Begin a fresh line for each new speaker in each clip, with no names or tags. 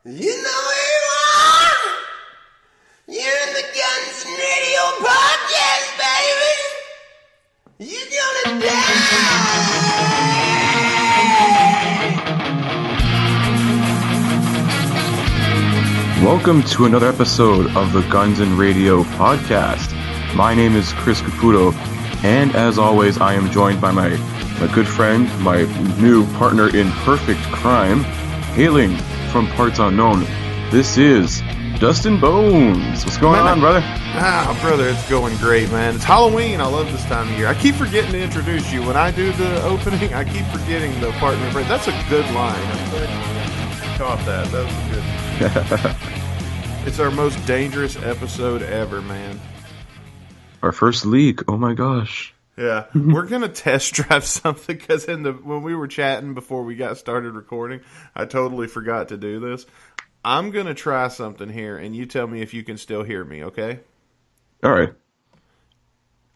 You know where you are? You're in the Guns and Radio podcast, baby. You're gonna die.
Welcome to another episode of the Guns and Radio podcast. My name is Chris Caputo, and as always, I am joined by my good friend, my new partner in perfect crime, hailing from parts unknown. This is Dustin Bonez. What's going on, brother?
Brother, it's going great, man. It's Halloween. I love this time of year. I keep forgetting to introduce you. When I do the opening, I keep forgetting the partner. That's a good line. I'm glad you caught that. That was good. It's our most dangerous episode ever, man.
Our first leak. Oh my gosh.
Yeah, we're gonna test drive something because when we were chatting before we got started recording, I totally forgot to do this. I'm gonna try something here, and you tell me if you can still hear me. Okay?
All right.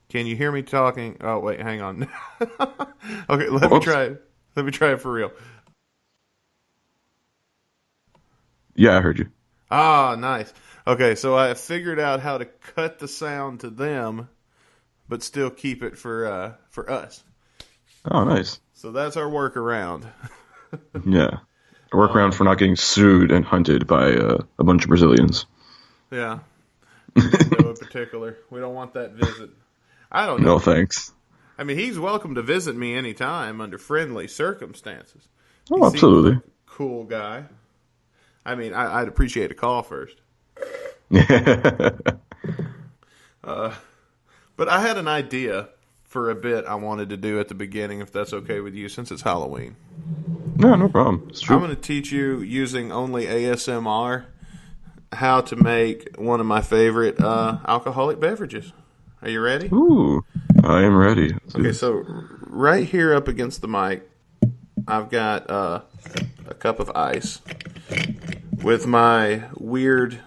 Can you hear me talking? Oh wait, hang on. Okay, let me try it. Let me try it for real.
Yeah, I heard you.
Ah, nice. Okay, so I figured out how to cut the sound to them, but still keep it for us.
Oh, nice.
So that's our workaround.
Yeah. A workaround for not getting sued and hunted by a bunch of Brazilians.
Yeah. No in particular. We don't want that visit. I don't know.
No thanks.
I mean, he's welcome to visit me anytime under friendly circumstances.
Oh, absolutely.
Like a cool guy. I mean, I'd appreciate a call first. But I had an idea for a bit I wanted to do at the beginning, if that's okay with you, since it's Halloween.
No problem. It's true.
I'm going to teach you, using only ASMR, how to make one of my favorite alcoholic beverages. Are you ready?
Ooh, I am ready.
Okay, so right here up against the mic, I've got a cup of ice with my weird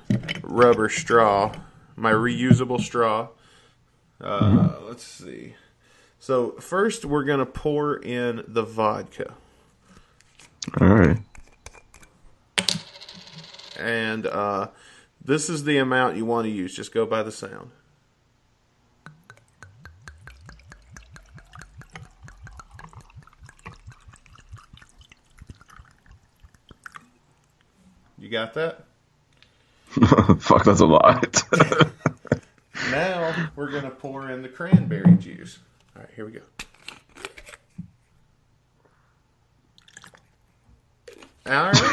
rubber straw, my reusable straw. Let's see. So first we're going to pour in the vodka.
All right.
And this is the amount you want to use. Just go by the sound. You got that?
Fuck, that's a lot.
Now we're going to pour in the cranberry juice. All right, here we go. All right.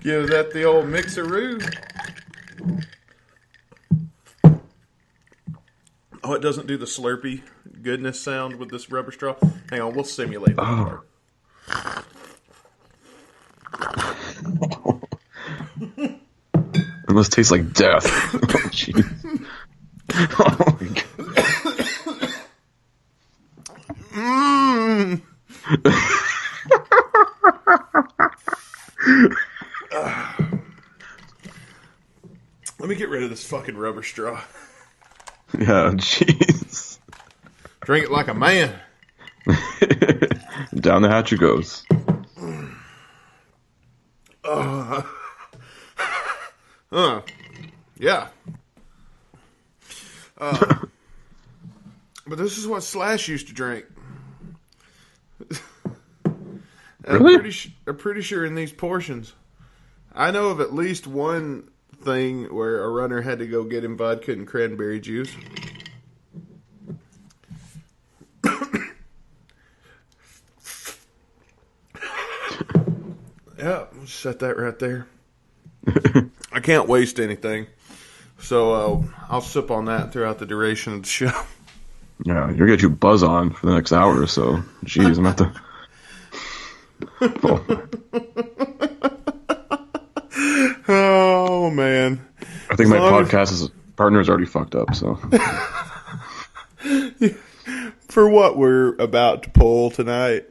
Give that the old mixeroo. Oh, it doesn't do the slurpy goodness sound with this rubber straw. Hang on, we'll simulate that part.
It must taste like death. Oh, jeez. Oh, my God.
Let me get rid of this fucking rubber straw.
Yeah, jeez.
Drink it like a man.
Down the hatch it goes.
Yeah. But this is what Slash used to drink.
Really?
I'm pretty sure in these portions. I know of at least one thing where a runner had to go get him vodka and cranberry juice. Yeah, we'll set that right there. I can't waste anything. So I'll sip on that throughout the duration of the show.
Yeah, you're going to get you buzz on for the next hour or so. Jeez, I'm about to...
Oh, man.
I think my podcast partner is already fucked up, so...
For what we're about to pull tonight,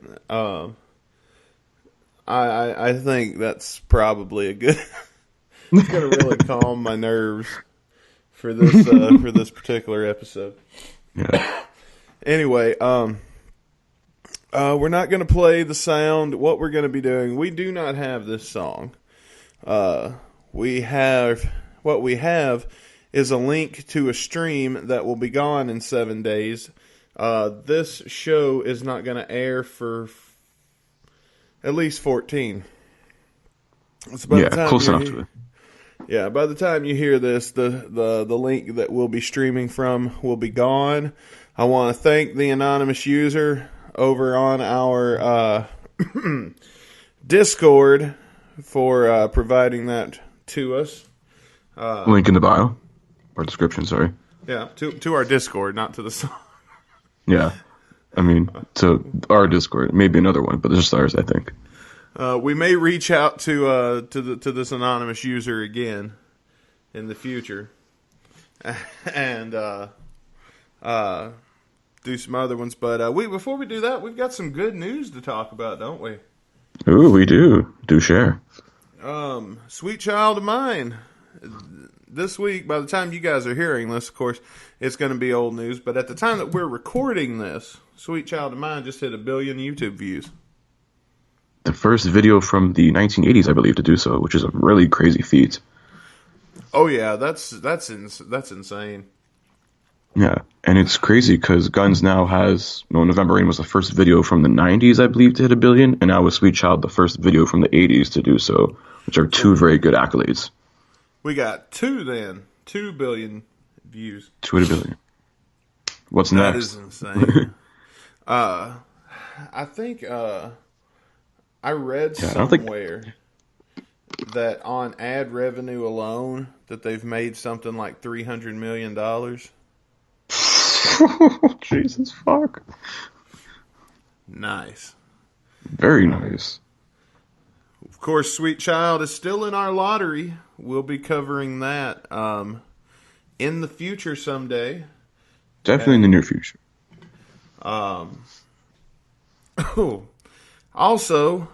I think that's probably a good... It's going to really calm my nerves for this particular episode.
Yeah.
Anyway, We're not going to play the sound. What we're going to be doing, we do not have this song. What we have is a link to a stream that will be gone in 7 days. This show is not going to air for at least 14. So by the time
close enough to it.
Yeah, by the time you hear this, the link that we'll be streaming from will be gone. I want to thank the anonymous user over on our Discord for providing that to us.
Link in the bio. Or description, sorry.
Yeah, to our Discord, not to the song.
Yeah. I mean, to our Discord. Maybe another one, but just ours, I think.
We may reach out to this anonymous user again in the future, and do some other ones. But before we do that, we've got some good news to talk about, don't we?
Ooh, we do. Do share.
Sweet Child of Mine. This week, by the time you guys are hearing this, of course, it's going to be old news. But at the time that we're recording this, Sweet Child of Mine just hit 1 billion YouTube views.
The first video from the 1980s, I believe, to do so, which is a really crazy feat.
Oh yeah, that's insane.
Yeah, and it's crazy because Guns now has, November Rain was the first video from the 90s, I believe, to hit 1 billion, and now with Sweet Child, the first video from the 80s to do so, which are two very good accolades.
We got 2 billion views.
2 at 1 billion. What's next?
That is insane. I think I read somewhere that on ad revenue alone that they've made something like $300 million.
Jesus fuck.
Nice.
Very nice.
Of course, Sweet Child is still in our lottery. We'll be covering that in the future someday.
Definitely in the near future.
Also,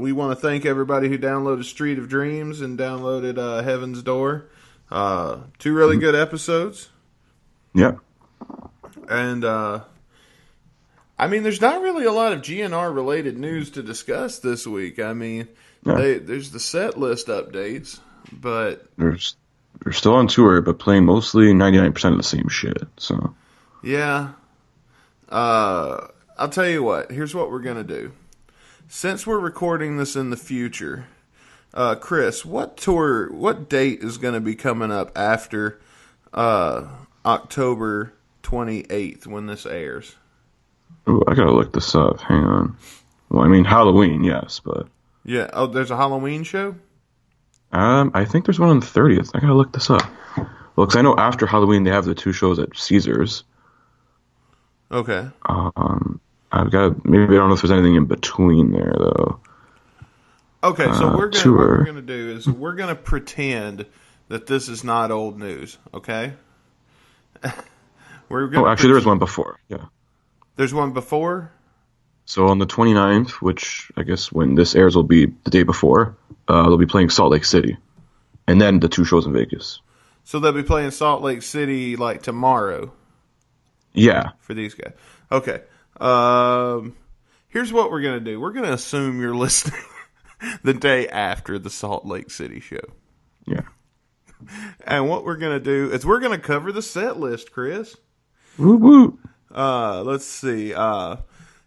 we want to thank everybody who downloaded Street of Dreams and downloaded Heaven's Door. 2 really good episodes.
Yep.
And, I mean, there's not really a lot of GNR-related news to discuss this week. I mean, there's the set list updates, but...
They're still on tour, but playing mostly 99% of the same shit, so...
Yeah. I'll tell you what. Here's what we're going to do. Since we're recording this in the future, Chris, what date is going to be coming up after October 28th when this airs?
Oh, I gotta look this up. Hang on. Well, I mean, Halloween, yes, but...
Yeah. Oh, there's a Halloween show?
I think there's one on the 30th. I gotta look this up. Well, because I know after Halloween they have the 2 shows at Caesars.
Okay.
I've got... Maybe I don't know if there's anything in between there, though.
Okay, so what we're going to do is we're going to pretend that this is not old news, okay?
Actually, there was one before, yeah.
There's one before?
So on the 29th, which I guess when this airs will be the day before, they'll be playing Salt Lake City. And then the 2 shows in Vegas.
So they'll be playing Salt Lake City, like, tomorrow?
Yeah.
For these guys. Okay. Here's what we're going to do. We're going to assume you're listening the day after the Salt Lake City show.
Yeah.
And what we're going to do is we're going to cover the set list, Chris.
Woo woo.
Let's see.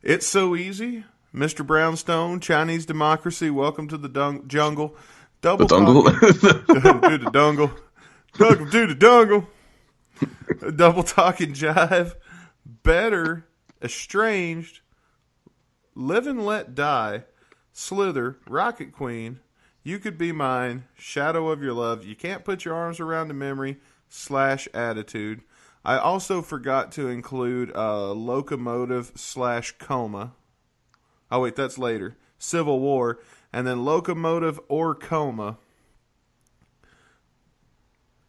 It's So Easy, Mr. Brownstone, Chinese Democracy, Welcome to the Jungle, Double
Dungle.
to the Dungle, Welcome to the Dungle, Double Talk and Jive, Better, Estranged, Live and Let Die, Slither, Rocket Queen, You Could Be Mine, Shadow of Your Love, You Can't Put Your Arms Around a Memory, / Attitude. I also forgot to include Locomotive / Coma. Oh, wait, that's later. Civil War. And then Locomotive or Coma.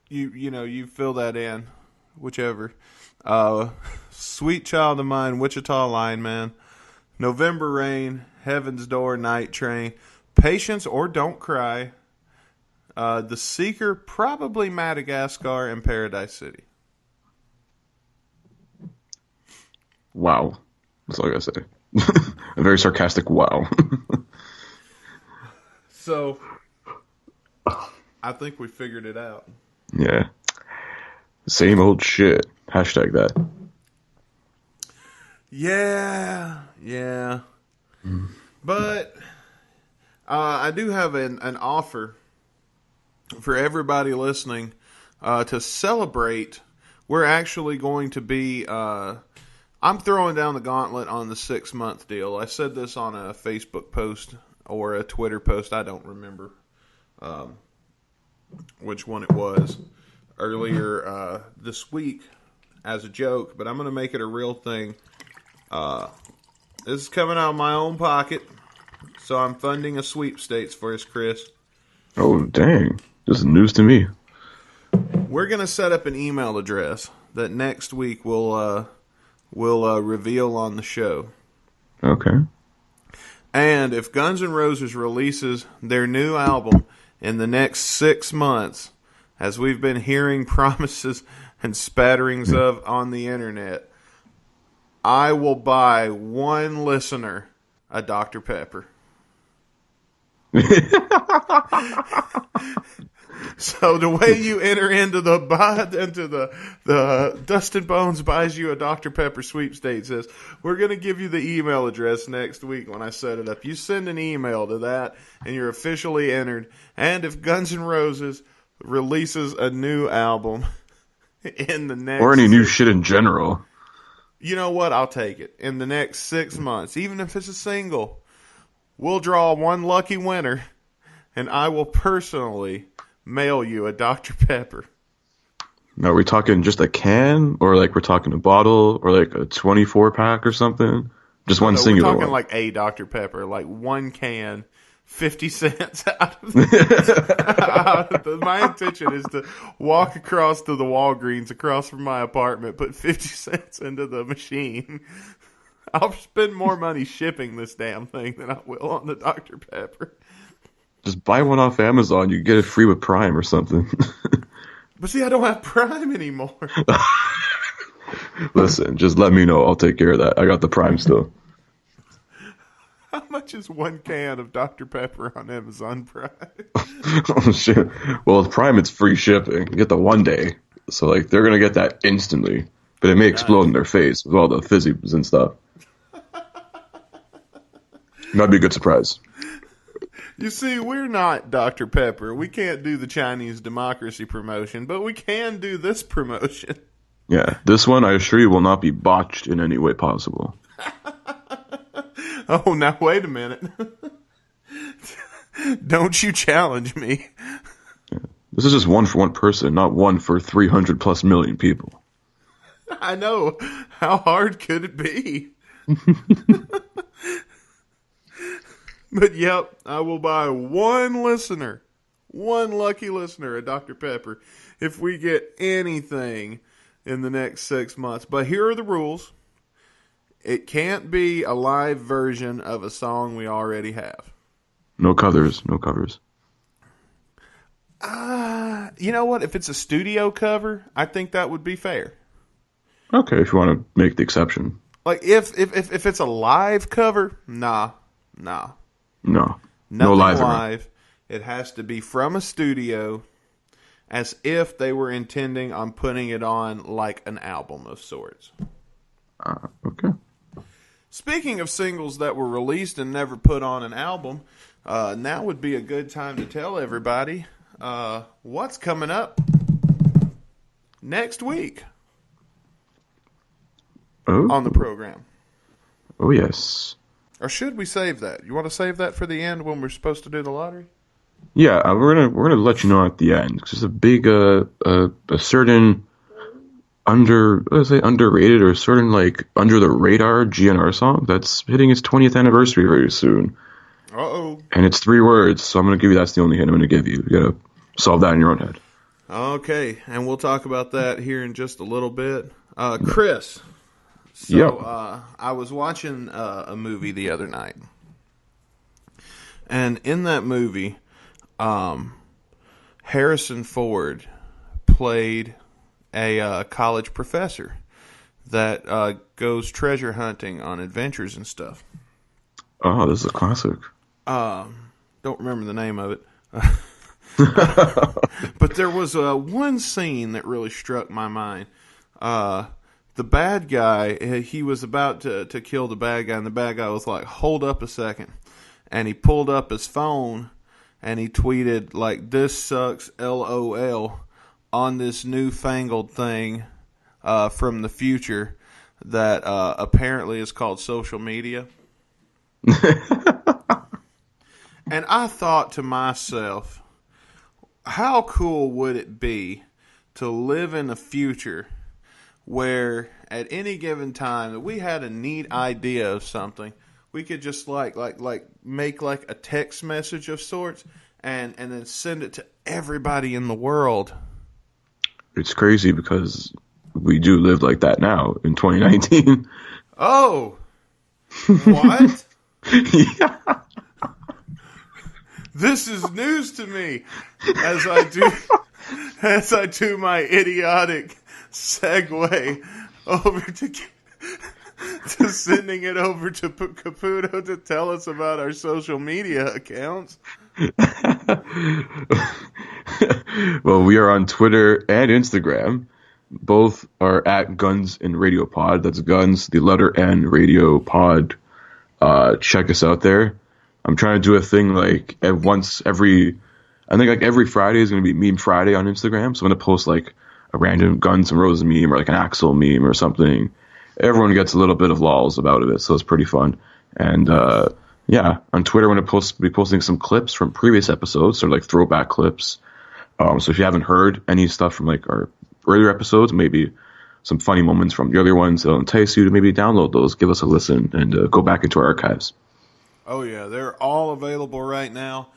You fill that in. Whichever. Sweet Child of Mine, Wichita Lineman. November Rain, Heaven's Door, Night Train. Patience or Don't Cry. The Seeker, probably Madagascar, and Paradise City.
Wow. That's all I gotta say. A very sarcastic wow.
So, I think we figured it out.
Yeah. Same old shit. Hashtag that.
Yeah. But I do have an offer for everybody listening to celebrate. We're actually going to be... I'm throwing down the gauntlet on the 6-month deal. I said this on a Facebook post or a Twitter post. I don't remember which one it was earlier this week as a joke, but I'm going to make it a real thing. This is coming out of my own pocket, so I'm funding a sweepstakes for us, Chris.
Oh, dang. This is news to me.
We're going to set up an email address that next week we'll reveal on the show.
Okay.
And if Guns N' Roses releases their new album in the next 6 months, as we've been hearing promises and spatterings of on the internet, I will buy one listener a Dr. Pepper. So the way you enter into the Dustin Bonez buys you a Dr. Pepper sweepstakes is we're going to give you the email address next week when I set it up. You send an email to that and you're officially entered. And if Guns N' Roses releases a new album in the next...
Or any new shit in general.
You know what? I'll take it. In the next 6 months, even if it's a single, we'll draw one lucky winner and I will personally mail you a Dr. Pepper.
Now, are we talking just a can, or like we're talking a bottle, or like a 24-pack or something? Just one singular
We're talking
one.
like a Dr. Pepper, like one can, 50 cents out of my intention is to walk across to the Walgreens across from my apartment, put 50 cents into the machine. I'll spend more money shipping this damn thing than I will on the Dr. Pepper.
Just buy one off Amazon. You get it free with Prime or something.
But see, I don't have Prime anymore.
Listen, just let me know. I'll take care of that. I got the Prime still.
How much is one can of Dr. Pepper on Amazon Prime?
Oh, shit. Well, with Prime, it's free shipping. You get the 1 day. So, like, they're going to get that instantly. But it may explode in their face with all the fizzies and stuff. That'd be a good surprise.
You see, we're not Dr. Pepper. We can't do the Chinese democracy promotion, but we can do this promotion.
Yeah, this one, I assure you, will not be botched in any way possible.
Oh, now wait a minute. Don't you challenge me.
Yeah. This is just one for one person, not one for 300 plus million people.
I know. How hard could it be? But yep, I will buy one listener, one lucky listener, a Dr. Pepper, if we get anything in the next 6 months. But here are the rules. It can't be a live version of a song we already have.
No covers, no covers.
You know what? If it's a studio cover, I think that would be fair.
Okay, if you want to make the exception.
Like, if it's a live cover, nah.
No.
Nothing
No live.
It has to be from a studio, as if they were intending on putting it on like an album of sorts.
Okay.
Speaking of singles that were released and never put on an album, now would be a good time to tell everybody what's coming up next week on the program.
Oh, yes.
Or should we save that? You want to save that for the end when we're supposed to do the lottery?
Yeah, we're gonna let you know at the end. It's just a big a certain underrated or certain like under the radar GNR song that's hitting its 20th anniversary very soon.
Uh-oh.
And it's 3 words, so I'm gonna give you that's the only hint I'm gonna give you. You gotta solve that in your own head.
Okay, and we'll talk about that here in just a little bit. Chris. So,
yep.
I was watching a movie the other night. And in that movie, Harrison Ford played a college professor that goes treasure hunting on adventures and stuff.
Oh, this is a classic.
Don't remember the name of it. But there was one scene that really struck my mind. The bad guy, he was about to kill the bad guy, and the bad guy was like, hold up a second. And he pulled up his phone, and he tweeted, like, this sucks, LOL, on this newfangled thing from the future that apparently is called social media. And I thought to myself, how cool would it be to live in a future where at any given time that we had a neat idea of something, we could just like make like a text message of sorts and then send it to everybody in the world.
It's crazy because we do live like that now in 2019.
Oh, what?
Yeah.
This is news to me as I do my idiotic segue over to sending it over to Caputo to tell us about our social media accounts.
Well, we are on Twitter and Instagram. Both are at Guns and Radio Pod. That's Guns, the letter N, Radio Pod. Check us out there. I'm trying to do a thing like I think like every Friday is going to be Meme Friday on Instagram. So I'm going to post like a random Guns N' Roses meme or like an Axl meme or something. Everyone gets a little bit of lols about it, so it's pretty fun. And yeah, on Twitter I'm going to be posting some clips from previous episodes, sort of like throwback clips. So if you haven't heard any stuff from like our earlier episodes, maybe some funny moments from the other ones that'll entice you to maybe download those, give us a listen, and go back into our archives. Oh
yeah, they're all available right now.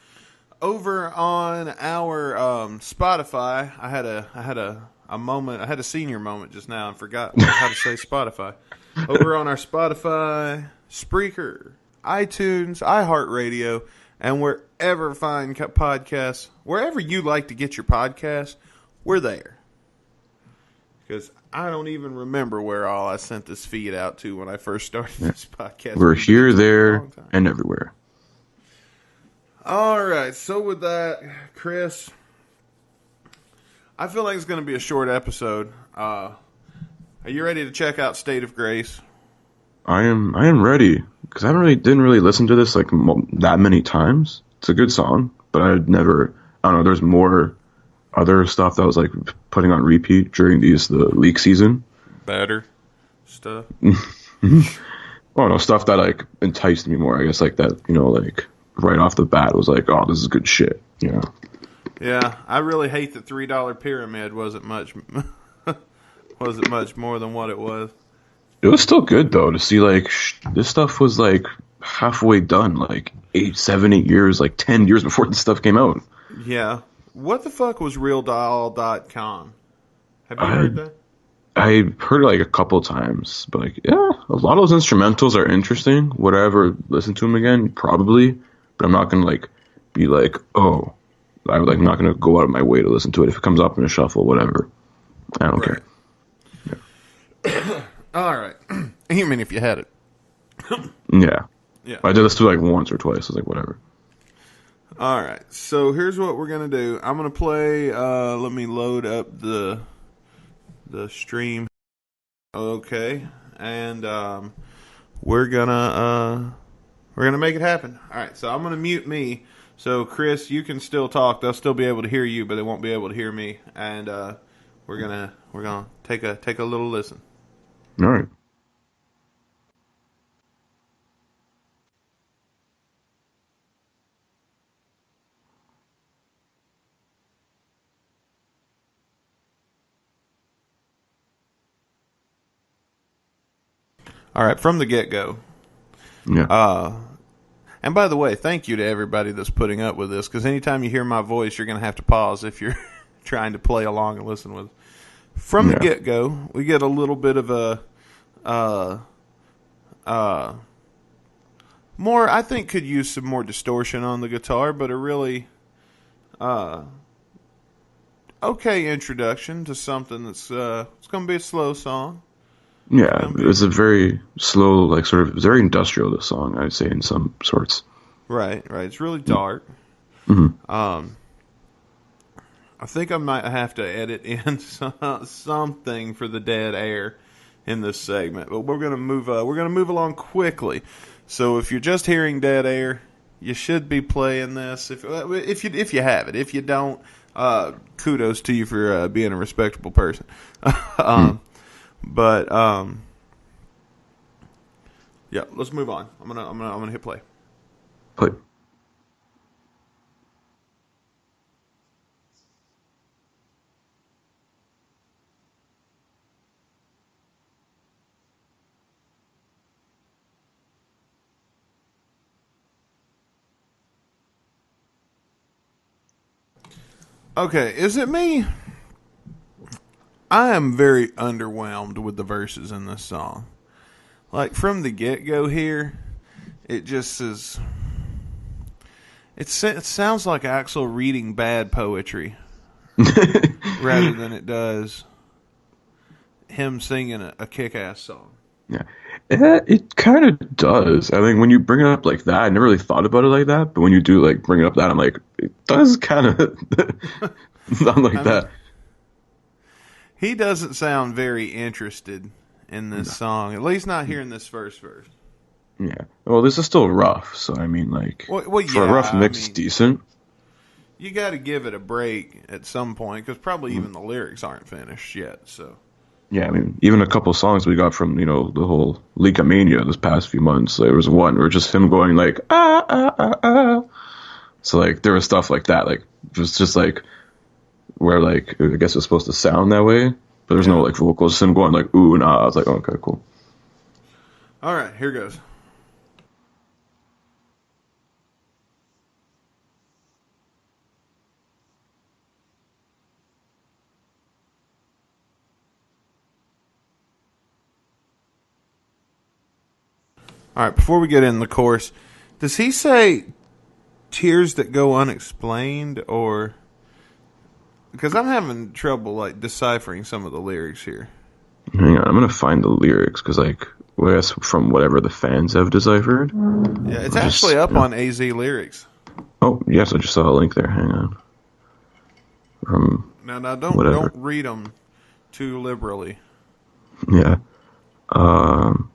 Over on our Spotify, I had a moment. I had a senior moment just now and forgot how to say Spotify. Over on our Spotify, Spreaker, iTunes, iHeartRadio, and wherever fine podcasts, wherever you like to get your podcasts, we're there. Because I don't even remember where all I sent this feed out to when I first started this podcast.
We're here, there, and everywhere.
All right. So with that, Chris, I feel like it's going to be a short episode. Are you ready to check out State of Grace?
I am ready because I didn't really listen to this like that many times. It's a good song, but I don't know. There's more other stuff that I was like putting on repeat during the leak season.
Better stuff.
Oh no, stuff that like enticed me more. I guess like that, like right off the bat was like, oh, this is good shit.
Yeah, I really hate the $3 pyramid. Wasn't much more than what it was.
It was still good though to see like this stuff was like halfway done, like 8 years, like 10 years before this stuff came out.
Yeah. What the fuck was realdoll.com? Have you heard that?
I heard it like a couple times, but like, yeah, a lot of those instrumentals are interesting. Would I ever listen to them again? Probably, but I'm not gonna like be like, oh, I'm like not gonna go out of my way to listen to it. If it comes up in a shuffle, whatever, I don't care. Yeah.
All right, you mean if you had it?
Yeah. I did listen to it like once or twice. I was like, whatever.
All right, so here's what we're gonna do. I'm gonna play. Let me load up the stream. Okay, and we're gonna make it happen. All right, so I'm gonna mute me. So Chris, you can still talk. They'll still be able to hear you, but they won't be able to hear me. And we're gonna take a little listen.
All right.
All right, from the get-go.
Yeah.
And by the way, thank you to everybody that's putting up with this, because anytime you hear my voice, you're going to have to pause if you're trying to play along and listen with. From the get-go, we get a little bit of more, I think could use some more distortion on the guitar, but a really okay introduction to something that's it's going to be a slow song.
Yeah, it's a very slow, like sort of very industrial. This song, I'd say, in some sorts.
Right. It's really dark.
Mm-hmm.
I think I might have to edit in something for the dead air in this segment, but we're gonna move. We're gonna move along quickly. So if you're just hearing dead air, you should be playing this. If you have it, if you don't, kudos to you for being a respectable person. But yeah, let's move on. I'm gonna hit play.
But
Okay, is it me? I am very underwhelmed with the verses in this song. Like, from the get-go here, it just is... It sounds like Axel reading bad poetry rather than it does him singing a kick-ass song.
yeah, it kind of does. I think when you bring it up like that, I never really thought about it like that. But when you do like bring it up that, I'm like, it does kind of sound like that.
He doesn't sound very interested in this song, at least not here in this first verse.
Yeah. Well, this is still rough, so I mean, like,
Well,
for a rough mix, decent.
You got to give it a break at some point because probably even the lyrics aren't finished yet. So.
Yeah, I mean, even a couple songs we got from, the whole League Mania this past few months, there was one where just him going like, ah, ah, ah, ah. So, like, there was stuff like that, like, just like, where, like, I guess it's supposed to sound that way, but there's no, like, vocals, just him going like, ooh, and ah. I was like, oh, okay, cool.
All right, here goes. All right, before we get in the chorus, does he say tears that go unexplained, or because I'm having trouble like deciphering some of the lyrics here?
Hang on, I'm gonna find the lyrics because, like, well, I guess from whatever the fans have deciphered.
Yeah, it's actually up on AZ Lyrics.
Oh, yes, I just saw a link there. Hang on. From
Now don't read them too liberally.
Yeah. Hang on.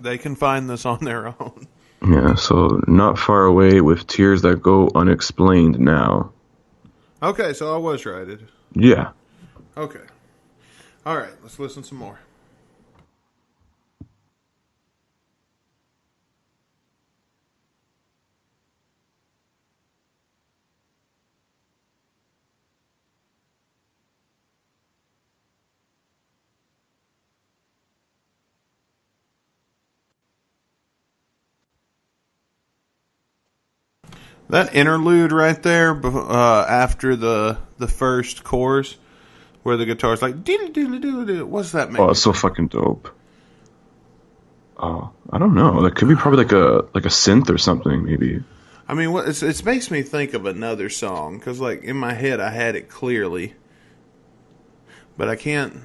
They can find this on their own.
Yeah, so not far away with tears that go unexplained now.
Okay, so I was right.
Yeah.
Okay. All right, let's listen some more. That interlude right there, after the first chorus, where the guitar's like diddle diddle diddle diddle. What's that mean?
Oh, it's so fucking dope. Oh, I don't know. That could be probably like a synth or something, maybe.
I mean, it makes me think of another song because, like, in my head, I had it clearly, but I can't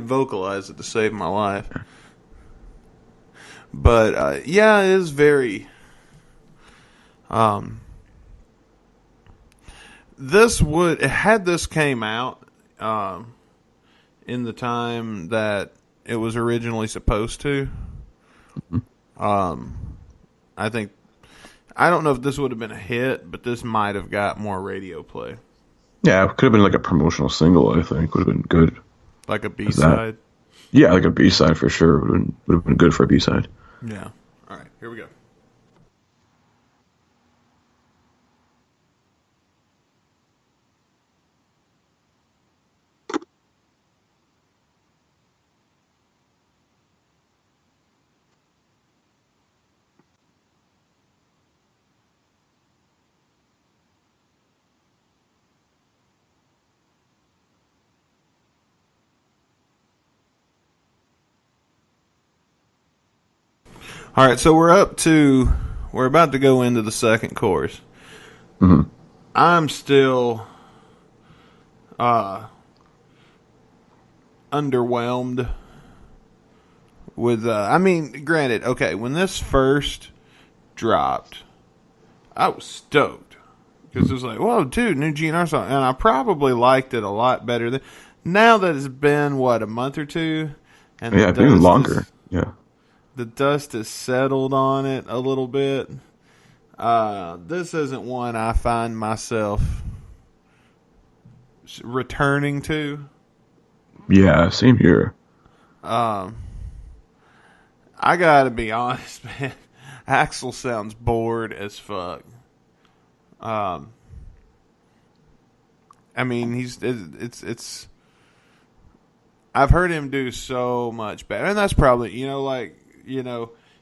vocalize it to save my life. But yeah, it is very. Had this came out in the time that it was originally supposed to, I think, I don't know if this would have been a hit, but this might have got more radio play.
Yeah, it could have been like a promotional single, I think. Would have been good.
Like a B-side?
Yeah, like a B-side for sure. Would have been good for a B-side.
Yeah. All right, here we go. All right, so we're about to go into the second chorus.
Mm-hmm.
I'm still underwhelmed with. I mean, granted, okay, when this first dropped, I was stoked because it was like, whoa, dude, new GNR song, and I probably liked it a lot better than now that it's been what, a month or two, and
Yeah, even longer. Yeah,
the dust has settled on it a little bit. This isn't one I find myself returning to.
Yeah, same here.
I gotta be honest, man. Axl sounds bored as fuck. I mean, it's. I've heard him do so much better, and that's probably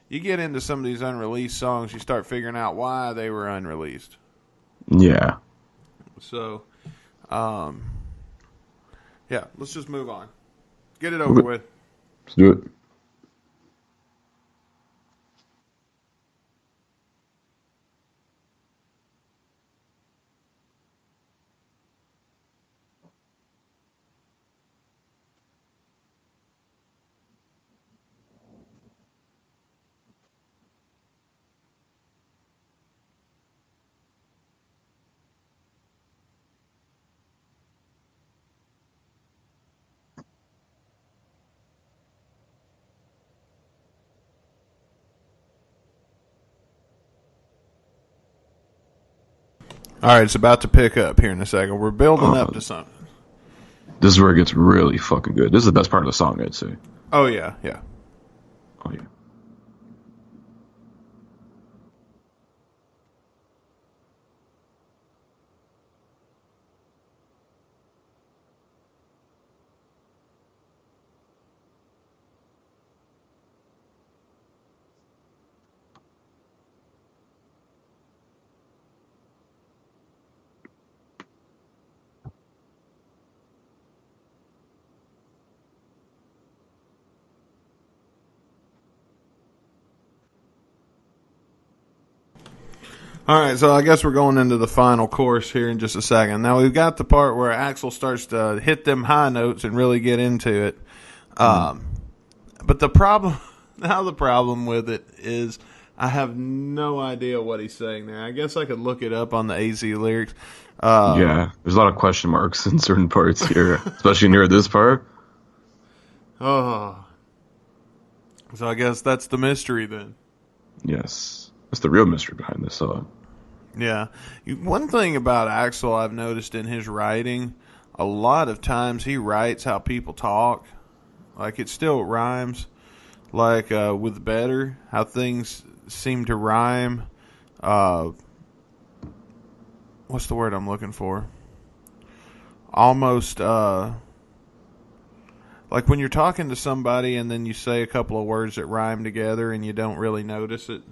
you get into some of these unreleased songs, you start figuring out why they were unreleased.
Yeah.
So, yeah, let's just move on. Get it over with.
Let's do it.
All right, it's about to pick up here in a second. We're building up to something.
This is where it gets really fucking good. This is the best part of the song, I'd say.
Oh, yeah, yeah.
Oh, yeah.
All right, so I guess we're going into the final course here in just a second. Now, we've got the part where Axl starts to hit them high notes and really get into it. But the problem with it is I have no idea what he's saying there. I guess I could look it up on the AZ lyrics.
Yeah, there's a lot of question marks in certain parts here, especially near this part.
Oh. So I guess that's the mystery then.
Yes. That's the real mystery behind this song.
Yeah. One thing about Axl I've noticed in his writing, a lot of times he writes how people talk. Like, it still rhymes. Like, with Better, how things seem to rhyme. What's the word I'm looking for? Almost, like when you're talking to somebody and then you say a couple of words that rhyme together and you don't really notice it.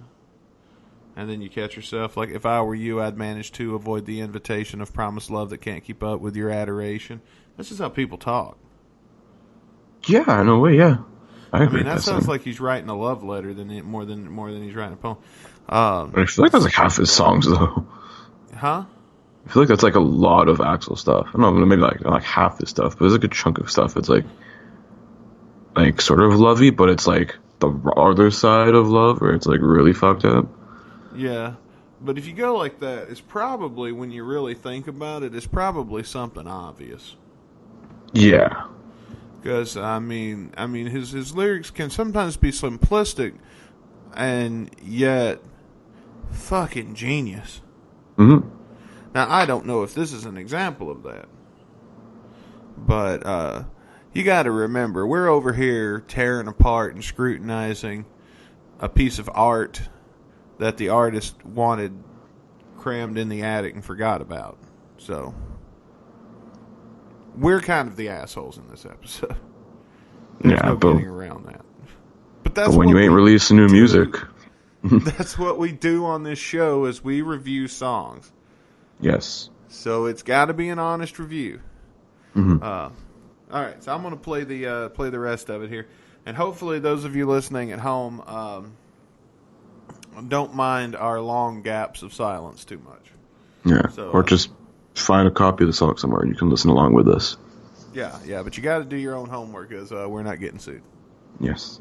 And then you catch yourself. Like, if I were you, I'd manage to avoid the invitation of promised love that can't keep up with your adoration. That's just how people talk.
Yeah, in a way, yeah. I agree.
I mean, that sounds like he's writing a love letter more than he's writing a poem.
I feel like that's like half his songs, though.
Huh?
I feel like that's like a lot of Axl stuff. I don't know, maybe like half his stuff, but there's a good chunk of stuff. It's like sort of lovey, but it's like the other side of love, where it's like really fucked up.
Yeah, but if you go like that, it's probably, when you really think about it, it's probably something obvious.
Yeah.
Because, I mean, his lyrics can sometimes be simplistic and yet fucking genius.
Mm-hmm.
Now, I don't know if this is an example of that. But you got to remember, we're over here tearing apart and scrutinizing a piece of art that the artist wanted crammed in the attic and forgot about. So, we're kind of the assholes in this episode. There's no getting around that. But that's
when you ain't releasing new music.
That's what we do on this show, is we review songs.
Yes.
So it's got to be an honest review.
Mm-hmm.
All right, so I'm going to play the rest of it here, and hopefully those of you listening at home don't mind our long gaps of silence too much.
Yeah,
so,
or just find a copy of the song somewhere and you can listen along with us.
Yeah, but you got to do your own homework because we're not getting sued.
Yes.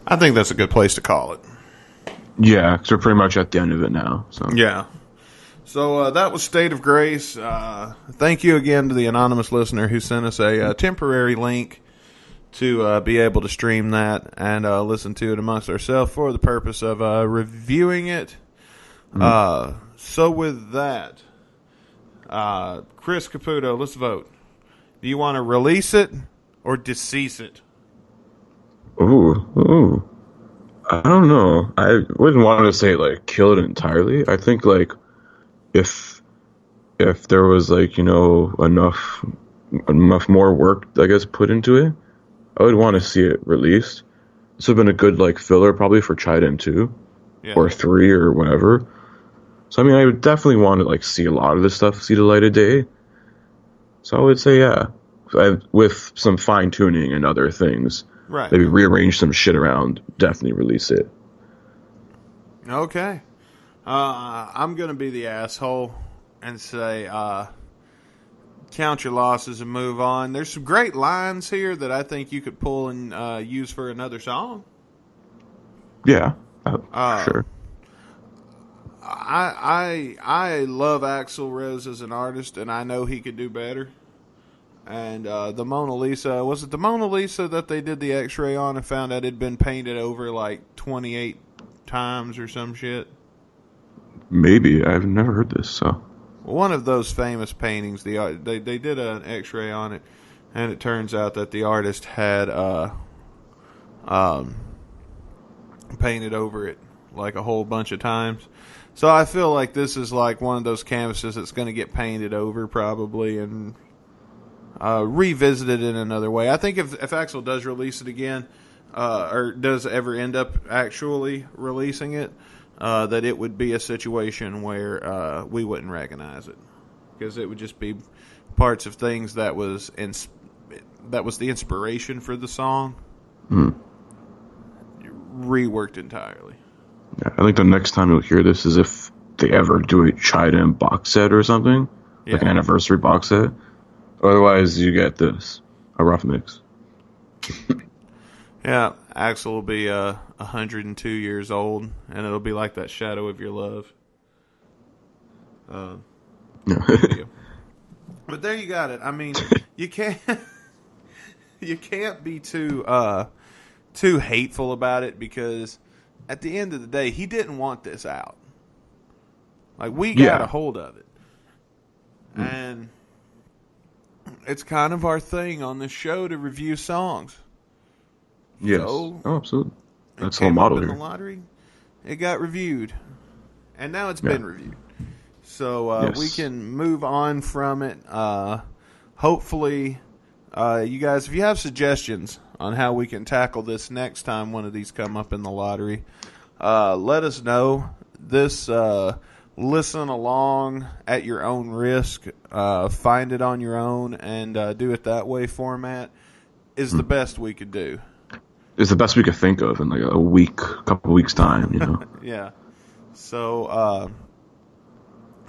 I think that's a good place to call it.
Yeah, because we're pretty much at the end of it now. So
Yeah. So that was State of Grace. Thank you again to the anonymous listener who sent us a temporary link to be able to stream that and listen to it amongst ourselves for the purpose of reviewing it. So with that, Chris Caputo, let's vote. Do you want to release it or decease it?
Ooh. I don't know. I wouldn't want to say like kill it entirely. I think like if there was like, enough more work, I guess, put into it, I would want to see it released. This would have been a good like filler probably for Chiden 2 or 3 or whatever. So I mean I would definitely want to like see a lot of this stuff see the light of day. So I would say with some fine tuning and other things.
Right.
Maybe rearrange some shit around. Definitely release it.
Okay. I'm going to be the asshole and say count your losses and move on. There's some great lines here that I think you could pull and use for another song.
Yeah, sure.
I love Axl Rose as an artist, and I know he could do better. And the Mona Lisa, was it the Mona Lisa that they did the x-ray on and found out it had been painted over like 28 times or some shit?
Maybe. I've never heard this, so.
One of those famous paintings, they did an x-ray on it, and it turns out that the artist had painted over it like a whole bunch of times. So I feel like this is like one of those canvases that's going to get painted over probably and revisited in another way. I think if Axl does release it again, or does ever end up actually releasing it, that it would be a situation where we wouldn't recognize it, because it would just be parts of things that was the inspiration for the song reworked entirely.
Yeah, I think the next time you'll hear this is if they ever do a Chiden box set or something, like an anniversary box set. Otherwise, you get this, a rough mix.
Yeah, Axl will be 102 years old, and it'll be like that Shadow of Your Love. But there you got it. I mean, you can't be too hateful about it, because at the end of the day, he didn't want this out. Like, we got a hold of it, and it's kind of our thing on this show to review songs.
Yes.
So,
absolutely. That's the whole model here.
The lottery, it got reviewed, and now it's been reviewed. So we can move on from it. Hopefully, you guys, if you have suggestions on how we can tackle this next time one of these come up in the lottery, let us know. This listen along at your own risk, find it on your own, and do it that way format is the best we could do.
It's the best we could think of in like a couple weeks time, you know.
Yeah. So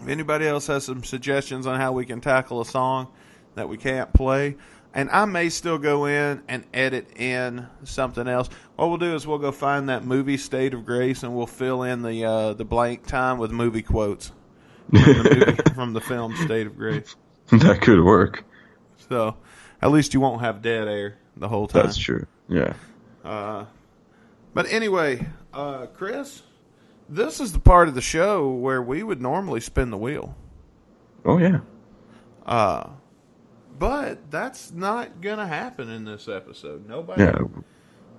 if anybody else has some suggestions on how we can tackle a song that we can't play, and I may still go in and edit in something else. What we'll do is we'll go find that movie State of Grace, and we'll fill in the blank time with movie quotes from the film State of Grace.
That could work.
So at least you won't have dead air the whole time.
That's true. Yeah.
But anyway, Chris, this is the part of the show where we would normally spin the wheel.
Oh, yeah.
But that's not going to happen in this episode. Nobody.
Yeah.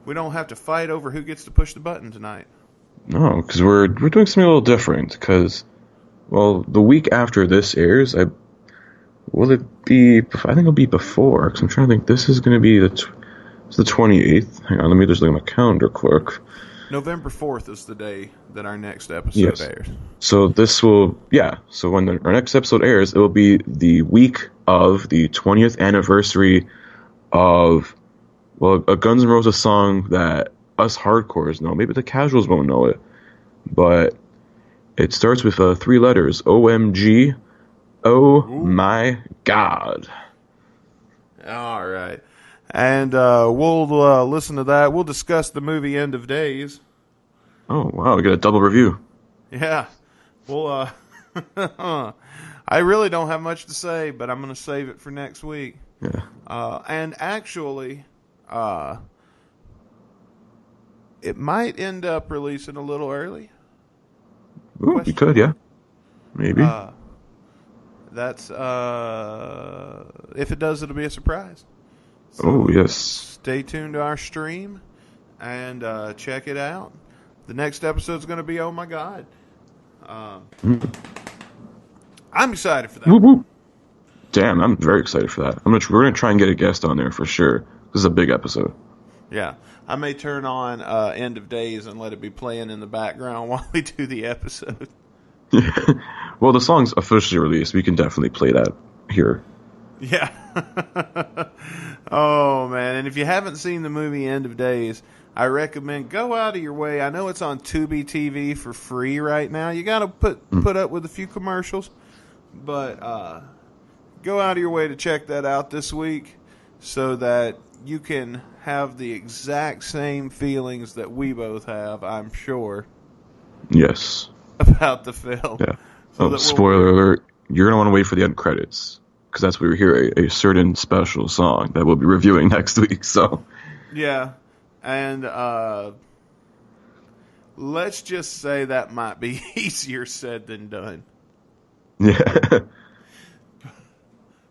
We don't have to fight over who gets to push the button tonight.
No, because we're doing something a little different. Because, well, the week after this airs, will it be? I think it'll be before. Because I'm trying to think. This is going to be it's the 28th. Hang on, let me just look at my calendar quick.
November 4th is the day that our next episode airs.
So this will, so when our next episode airs, it will be the week of the 20th anniversary of, well, a Guns N' Roses song that us hardcores know. Maybe the casuals won't know it. But it starts with 3 letters, OMG, oh my God.
All right. And we'll listen to that. We'll discuss the movie End of Days.
Oh, wow. We got a double review.
Yeah. Well, I really don't have much to say, but I'm going to save it for next week.
Yeah.
And actually, it might end up releasing a little early.
Ooh, you could, yeah. Maybe.
That's, if it does, it'll be a surprise. So
oh, yes.
Stay tuned to our stream and check it out. The next episode's going to be Oh My God. I'm excited for that.
Woo, woo. Damn, I'm very excited for that. We're going to try and get a guest on there for sure. This is a big episode.
Yeah. I may turn on End of Days and let it be playing in the background while we do the episode.
Well, the song's officially released. We can definitely play that here.
Yeah. Oh, man. And if you haven't seen the movie End of Days, I recommend go out of your way. I know it's on Tubi TV for free right now. You got to put up with a few commercials. But go out of your way to check that out this week so that you can have the exact same feelings that we both have, I'm sure.
Yes.
About the film.
Yeah.
So
spoiler alert. You're going to want to wait for the end credits. Because that's where we hear a certain special song that we'll be reviewing next week. So,
yeah, and let's just say that might be easier said than done.
Yeah.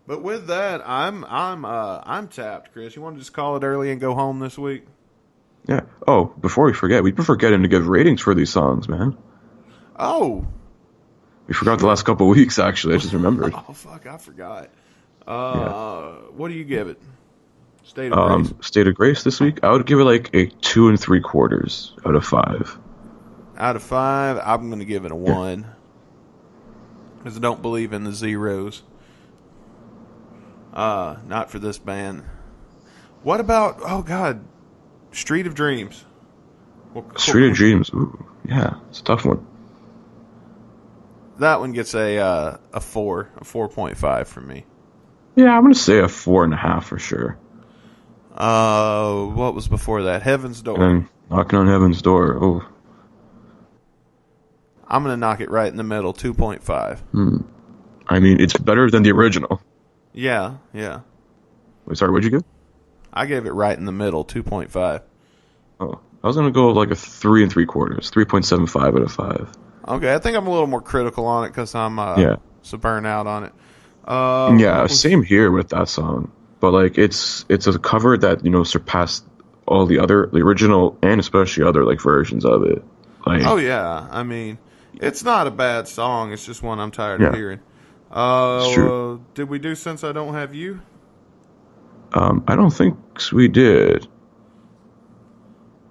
But with that, I'm tapped, Chris. You want to just call it early and go home this week?
Yeah. Oh, before we forget, we've been forgetting to give ratings for these songs, man.
Oh.
We forgot the last couple of weeks, actually. I just remembered.
Oh, fuck, I forgot. What do you give it? State of Grace?
State of Grace this week? I would give it like a 2 3/4 out of 5.
Out of 5, I'm going to give it a 1. Because I don't believe in the zeros. Not for this band. What about, oh, God, Street of Dreams?
Street of Dreams, ooh, yeah, it's a tough one.
That one gets a 4.5 from me.
Yeah, I'm going to say a 4.5 for sure.
What was before that? Heaven's Door.
And then Knocking on Heaven's Door. Oh.
I'm going to knock it right in the middle, 2.5.
I mean, it's better than the original.
Yeah.
Wait, sorry, what'd you give?
I gave it right in the middle, 2.5.
Oh, I was going to go like a 3 3/4, 3.75 out of 5.
Okay, I think I'm a little more critical on it because I'm so burnt out on it.
Same here with that song. But like it's a cover that, surpassed all the original and especially other like versions of it. Like,
oh yeah, I mean, it's not a bad song. It's just one I'm tired of hearing.
It's true.
Did we do Since I Don't Have You?
I don't think we did.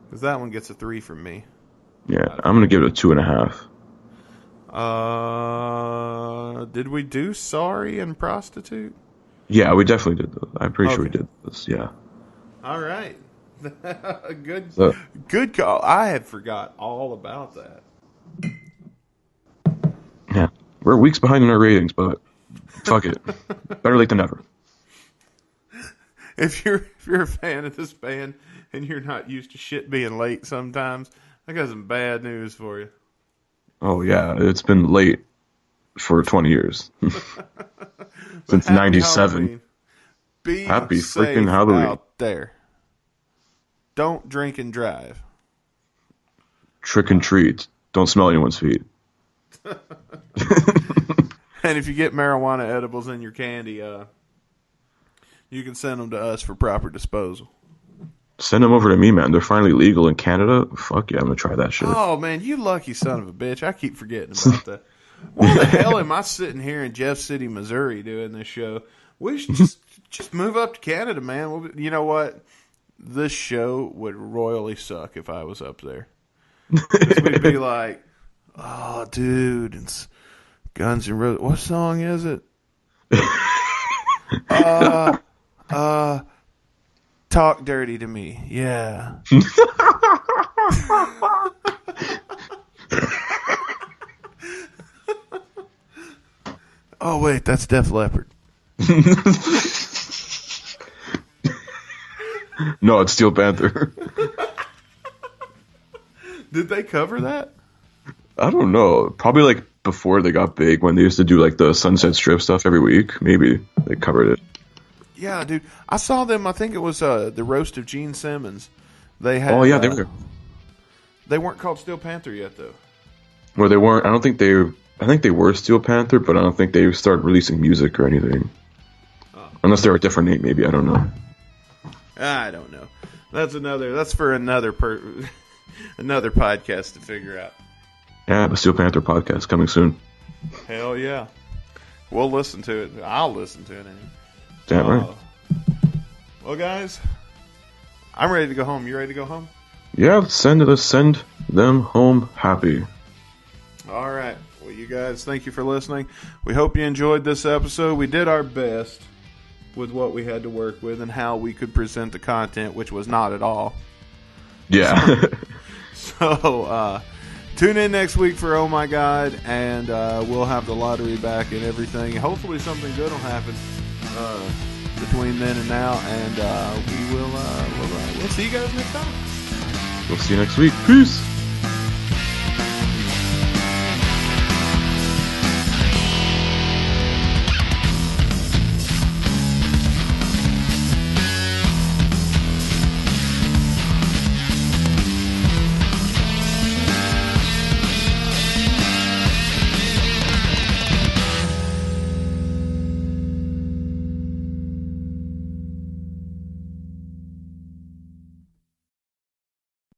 Because that one gets a 3 from me.
Yeah, I'm gonna give it a 2.5.
Did we do Sorry and Prostitute?
Yeah, we definitely did those. I'm pretty sure we did this, yeah.
All right. Good call. I had forgot all about that.
Yeah. We're weeks behind in our ratings, but fuck it. Better late than never.
If you're a fan of this band and you're not used to shit being late sometimes, I got some bad news for you.
Oh, yeah. It's been late for 20 years. Since 97. Happy freaking Halloween.
Out there. Don't drink and drive.
Trick and treat. Don't smell anyone's feet.
And if you get marijuana edibles in your candy, You can send them to us for proper disposal.
Send them over to me, man. They're finally legal in Canada. Fuck yeah, I'm gonna try that shit.
Oh man, you lucky son of a bitch! I keep forgetting about that. Why the hell am I sitting here in Jeff City, Missouri, doing this show? We should just move up to Canada, man. You know what? This show would royally suck if I was up there. 'Cause we'd be like, oh, dude, it's Guns N' Roses. What song is it? Talk Dirty to Me. Yeah. Oh, wait, that's Def Leppard.
No, it's Steel Panther.
Did they cover that?
I don't know. Probably like before they got big, when they used to do like the Sunset Strip stuff every week. Maybe they covered it.
Yeah, dude. I saw them. I think it was the roast of Gene Simmons. They had.
Oh yeah, they were.
They weren't called Steel Panther yet, though.
Well, they weren't. I think they were Steel Panther, but I don't think they started releasing music or anything. Oh. Unless they were a different name, maybe. I don't know.
I don't know. That's for another another podcast to figure out.
Yeah, the Steel Panther podcast coming soon.
Hell yeah. We'll listen to it. I'll listen to it anyway.
Damn right.
Well, guys, I'm ready to go home. You ready to go home?
Yeah, send them home happy.
All right. Well, you guys, thank you for listening. We hope you enjoyed this episode. We did our best with what we had to work with and how we could present the content, which was not at all.
Yeah.
So, tune in next week for Oh My God, and we'll have the lottery back and everything. Hopefully something good will happen between then and now, and we'll see you guys next time.
We'll see you next week. Peace.